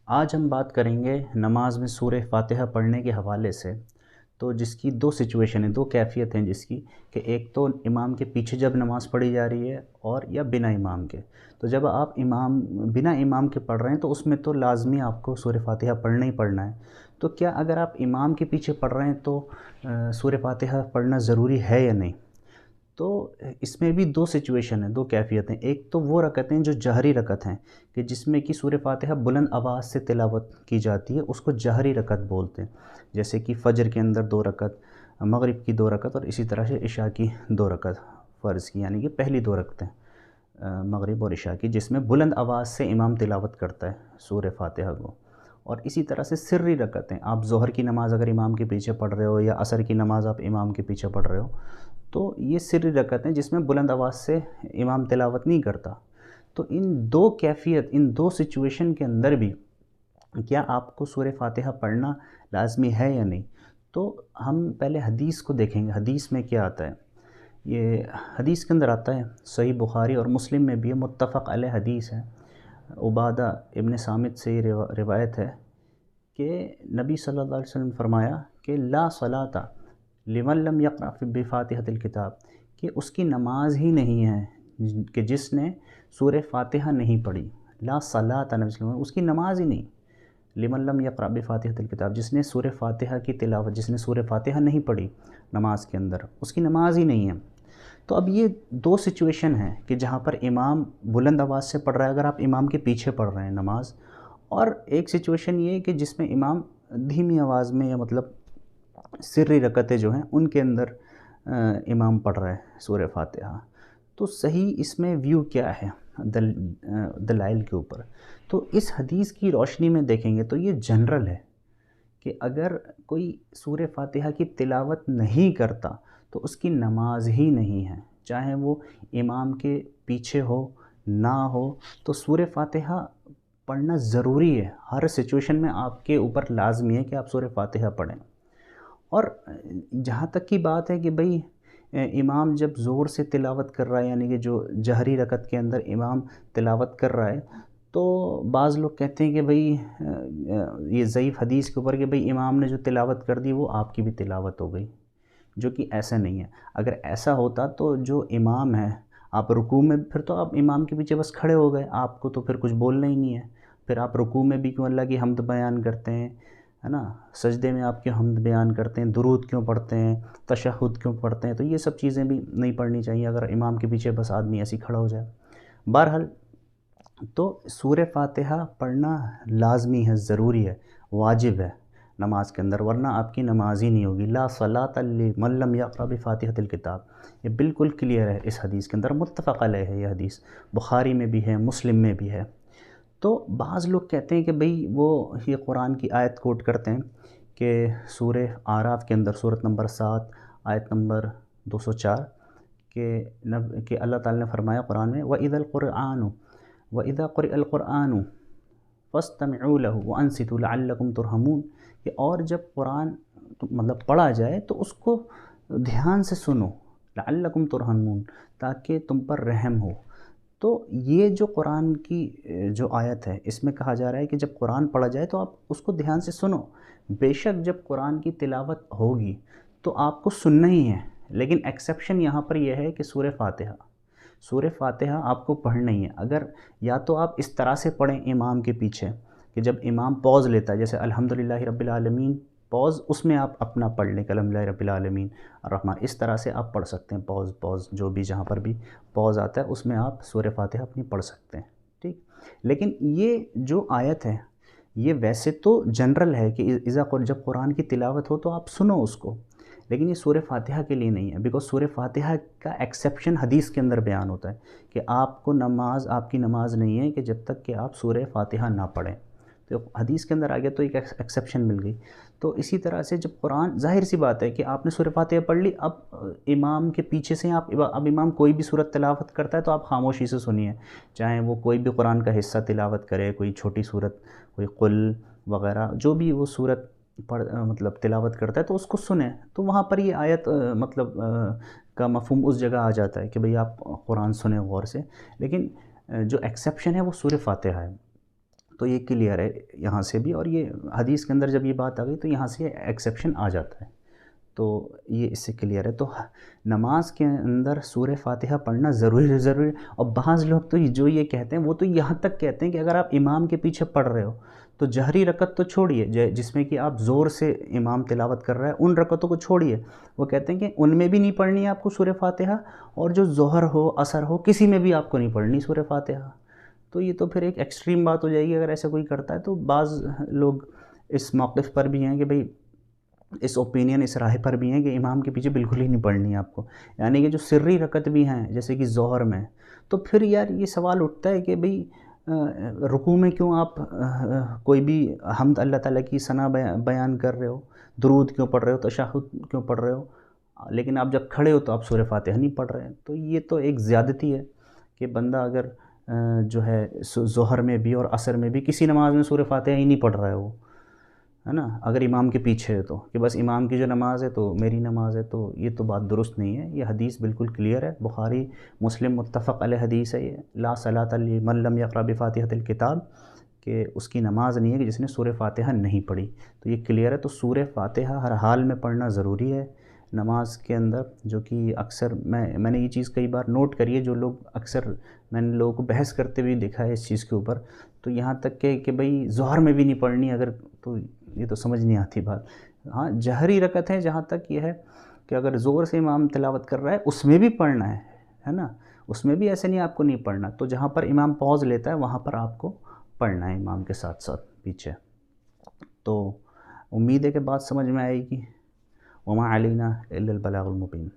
آج ہم بات کریں گے نماز میں سورہ فاتحہ پڑھنے کے حوالے سے۔ تو جس کی دو سچویشن ہیں، دو کیفیت ہیں جس کی، کہ ایک تو امام کے پیچھے جب نماز پڑھی جا رہی ہے اور یا بنا امام کے۔ تو جب آپ بنا امام کے پڑھ رہے ہیں تو اس میں تو لازمی آپ کو سورہ فاتحہ پڑھنا ہی پڑھنا ہے۔ تو کیا اگر آپ امام کے پیچھے پڑھ رہے ہیں تو سورہ فاتحہ پڑھنا ضروری ہے یا نہیں؟ تو اس میں بھی دو سچویشن ہیں، دو کیفیت ہیں۔ ایک تو وہ رکعتیں جو جہری رکعت ہیں، کہ جس میں کہ سورہ فاتحہ بلند آواز سے تلاوت کی جاتی ہے، اس کو جہری رکعت بولتے ہیں۔ جیسے کہ فجر کے اندر 2 رکعت، مغرب کی 2 رکعت، اور اسی طرح سے عشاء کی 2 رکعت فرض کی، یعنی کہ پہلی 2 رکعتیں مغرب اور عشاء کی، جس میں بلند آواز سے امام تلاوت کرتا ہے سورہ فاتحہ کو۔ اور اسی طرح سے سری رکعتیں، آپ ظہر کی نماز اگر امام کے پیچھے پڑھ رہے ہو یا عصر کی نماز آپ امام کے پیچھے پڑھ رہے ہو، تو یہ سری رکعتیں جس میں بلند آواز سے امام تلاوت نہیں کرتا۔ تو ان دو سچویشن کے اندر بھی کیا آپ کو سورہ فاتحہ پڑھنا لازمی ہے یا نہیں؟ تو ہم پہلے حدیث کو دیکھیں گے، حدیث میں کیا آتا ہے۔ یہ حدیث کے اندر آتا ہے، صحیح بخاری اور مسلم میں بھی متفق علیہ حدیث ہے۔ عبادہ ابن صامت سے یہ روایت ہے کہ نبی صلی اللہ علیہ وسلم نے فرمایا کہ لا صلاۃ لمن لم یقرأ بفاتحۃ الکتاب، کہ اس کی نماز ہی نہیں ہے کہ جس نے سورہ فاتحہ نہیں پڑھی۔ لا صلاۃ، نبی صلی اللہ علیہ وسلم، اس کی نماز ہی نہیں۔ لمن لم یقرأ بفاتحۃ الکتاب، جس نے سورہ فاتحہ کی تلاوت، جس نے سورہ فاتحہ نہیں پڑھی نماز کے اندر، اس کی نماز ہی نہیں ہے۔ تو اب یہ دو سچویشن ہیں کہ جہاں پر امام بلند آواز سے پڑھ رہا ہے، اگر آپ امام کے پیچھے پڑھ رہے ہیں نماز، اور ایک سچویشن یہ ہے کہ جس میں امام دھیمی آواز میں، یا مطلب سری رکعتیں جو ہیں ان کے اندر امام پڑھ رہا ہے سورہ فاتحہ۔ تو صحیح اس میں ویو کیا ہے دلائل کے اوپر؟ تو اس حدیث کی روشنی میں دیکھیں گے تو یہ جنرل ہے کہ اگر کوئی سورہ فاتحہ کی تلاوت نہیں کرتا تو اس کی نماز ہی نہیں ہے، چاہے وہ امام کے پیچھے ہو نہ ہو، تو سورہ فاتحہ پڑھنا ضروری ہے۔ ہر سچویشن میں آپ کے اوپر لازمی ہے کہ آپ سورہ فاتحہ پڑھیں۔ اور جہاں تک کی بات ہے کہ بھئی امام جب زور سے تلاوت کر رہا ہے، یعنی کہ جو جہری رکعت کے اندر امام تلاوت کر رہا ہے، تو بعض لوگ کہتے ہیں کہ بھئی یہ ضعیف حدیث کے اوپر کہ بھئی امام نے جو تلاوت کر دی وہ آپ کی بھی تلاوت ہو گئی، جو کہ ایسا نہیں ہے۔ اگر ایسا ہوتا تو جو امام ہے، آپ رکوع میں، پھر تو آپ امام کے پیچھے بس کھڑے ہو گئے، آپ کو تو پھر کچھ بولنا ہی نہیں ہے۔ پھر آپ رکوع میں بھی کیوں اللہ کی حمد بیان کرتے ہیں، ہے نا؟ سجدے میں آپ کی حمد بیان کرتے ہیں، درود کیوں پڑھتے ہیں، تشہد کیوں پڑھتے ہیں؟ تو یہ سب چیزیں بھی نہیں پڑھنی چاہیے اگر امام کے پیچھے بس آدمی ایسے ہی کھڑا ہو جائے۔ بہرحال تو سورہ فاتحہ پڑھنا لازمی ہے، ضروری ہے، واجب ہے نماز کے اندر، ورنہ آپ کی نماز ہی نہیں ہوگی۔ لا صلاۃ لمن لم یقرأ بفاتحۃ الکتاب، یہ بالکل کلیئر ہے اس حدیث کے اندر، متفق علیہ ہے یہ حدیث، بخاری میں بھی ہے، مسلم میں بھی ہے۔ تو بعض لوگ کہتے ہیں کہ بھئی وہ یہ قرآن کی آیت کوٹ کرتے ہیں کہ سورہ اعراف کے اندر، سورۃ نمبر 7 آیت نمبر 204، کہ اللہ تعالیٰ نے فرمایا قرآن میں وَإِذَا قُرِئَ الْقُرْآنُ فَاسْتَمِعُوا لَهُ وَأَنصِتُوا لَعَلَّكُمْ تُرْحَمُونَ، کہ اور جب قرآن مطلب پڑھا جائے تو اس کو دھیان سے سنو، لَعَلَّكُمْ تُرْحَمُونَ، تاکہ تم پر رحم ہو۔ تو یہ جو قرآن کی جو آیت ہے، اس میں کہا جا رہا ہے کہ جب قرآن پڑھا جائے تو آپ اس کو دھیان سے سنو۔ بے شک جب قرآن کی تلاوت ہوگی تو آپ کو سننا ہی ہے، لیکن ایکسیپشن یہاں پر یہ ہے کہ سورہ فاتحہ آپ کو پڑھنا ہی ہے۔ اگر یا تو آپ اس طرح سے پڑھیں امام کے پیچھے کہ جب امام پوز لیتا ہے، جیسے الحمدللہ رب العالمین پوز، اس میں آپ اپنا پڑھ لیں کہ الحمدللہ رب العالمین الرحمن، اس طرح سے آپ پڑھ سکتے ہیں، پوز جو بھی جہاں پر بھی پوز آتا ہے اس میں آپ سورہ فاتحہ اپنی پڑھ سکتے ہیں، ٹھیک۔ لیکن یہ جو آیت ہے یہ ویسے تو جنرل ہے کہ جب قرآن کی تلاوت ہو تو آپ سنو اس کو، لیکن یہ سورہ فاتحہ کے لیے نہیں ہے، بیکاز سورہ فاتحہ کا ایکسیپشن حدیث کے اندر بیان ہوتا ہے کہ آپ کی نماز نہیں ہے کہ جب تک کہ آپ سورہ فاتحہ نہ پڑھیں۔ تو حدیث کے اندر آ گیا تو ایک ایکسیپشن مل گئی۔ تو اسی طرح سے جب قرآن، ظاہر سی بات ہے کہ آپ نے سورہ فاتحہ پڑھ لی، اب امام کے پیچھے سے اب امام کوئی بھی سورت تلاوت کرتا ہے تو آپ خاموشی سے سنیے، چاہے وہ کوئی بھی قرآن کا حصہ تلاوت کرے، کوئی چھوٹی سورت، کوئی قل وغیرہ، جو بھی وہ سورت مطلب تلاوت کرتا ہے تو اس کو سنیں۔ تو وہاں پر یہ آیت مطلب کا مفہوم اس جگہ آ جاتا ہے کہ بھئی آپ قرآن سنیں غور سے، لیکن جو ایکسیپشن ہے وہ سورہ فاتحہ ہے۔ تو یہ کلیئر ہے یہاں سے بھی، اور یہ حدیث کے اندر جب یہ بات آ گئی تو یہاں سے ایکسیپشن آ جاتا ہے، تو یہ اس سے کلیئر ہے۔ تو نماز کے اندر سورہ فاتحہ پڑھنا ضروری ہے، اور بعض لوگ تو جو یہ کہتے ہیں وہ تو یہاں تک کہتے ہیں کہ اگر آپ امام کے پیچھے پڑھ رہے ہو تو جہری رکعت تو چھوڑیے، جس میں کہ آپ زور سے امام تلاوت کر رہا ہے ان رکعتوں کو چھوڑیے، وہ کہتے ہیں کہ ان میں بھی نہیں پڑھنی ہے آپ کو سورہ فاتحہ، اور جو ظہر ہو عصر ہو کسی میں بھی آپ کو نہیں پڑھنی سورہ فاتحہ۔ تو یہ تو پھر ایک ایکسٹریم بات ہو جائے گی اگر ایسا کوئی کرتا ہے۔ تو بعض لوگ اس موقف پر بھی ہیں کہ بھئی اس اوپینین، اس رائے پر بھی ہیں کہ امام کے پیچھے بالکل ہی نہیں پڑھنی ہے آپ کو، یعنی کہ جو سری رکعت بھی ہیں جیسے کہ ظہر میں، تو پھر یار یہ سوال اٹھتا ہے کہ بھئی رکوع میں کیوں آپ کوئی بھی حمد اللہ تعالیٰ کی ثنا بیان کر رہے ہو، درود کیوں پڑھ رہے ہو، تشہد کیوں پڑھ رہے ہو، لیکن آپ جب کھڑے ہو تو آپ سورہ فاتحہ نہیں پڑھ رہے ہیں؟ تو یہ تو ایک زیادتی ہے کہ بندہ اگر جو ہے ظہر میں بھی اور عصر میں بھی کسی نماز میں سورہ فاتحہ ہی نہیں پڑھ رہا ہے وہ، ہے نا، اگر امام کے پیچھے ہے تو، کہ بس امام کی جو نماز ہے تو میری نماز ہے، تو یہ تو بات درست نہیں ہے۔ یہ حدیث بالکل کلیئر ہے، بخاری مسلم متفق علیہ حدیث ہے یہ، لا صلاۃ لمن لم یقرأ بفاتحۃ الکتاب، کہ اس کی نماز نہیں ہے کہ جس نے سورہ فاتحہ نہیں پڑھی، تو یہ کلیئر ہے۔ تو سورہ فاتحہ ہر حال میں پڑھنا ضروری ہے نماز کے اندر، جو کہ اکثر میں نے یہ چیز کئی بار نوٹ کری ہے، جو لوگ اکثر میں نے لوگوں کو بحث کرتے ہوئے دیکھا ہے اس چیز کے اوپر، تو یہاں تک کہ بھئی ظہر میں بھی نہیں پڑھنی اگر، تو یہ تو سمجھ نہیں آتی بات۔ ہاں جہری رکعت ہے، جہاں تک یہ ہے کہ اگر زور سے امام تلاوت کر رہا ہے اس میں بھی پڑھنا ہے نا، اس میں بھی ایسے نہیں آپ کو نہیں پڑھنا، تو جہاں پر امام پوز لیتا ہے وہاں پر آپ کو پڑھنا ہے امام کے ساتھ ساتھ پیچھے۔ تو امید ہے کہ بات سمجھ میں آئے گی۔ وما علینا الا البلاغ المبین۔